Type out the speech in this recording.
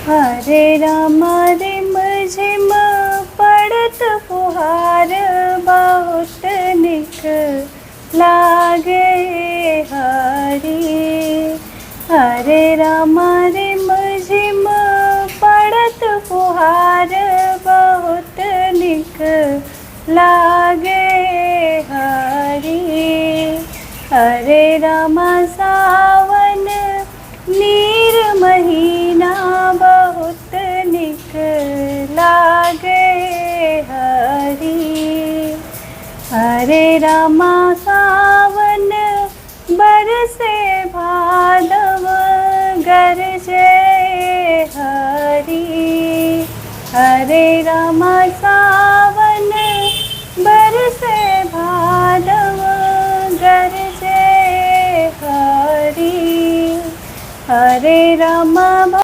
हरे Rama rim झिम पड़त फुहार, बहुत निक लागे हरि। हरे रामा रिम झिम पड़त फुहार, बहुत निक लागे हरि। हरे रामा सावन नीर महीना, बहुत निक लागे हरि। हरे रामा सावन बरसे भादव, गरजे हरि। हरे रामा सावन बरसे भादव, गरजे हरि। हरे रामा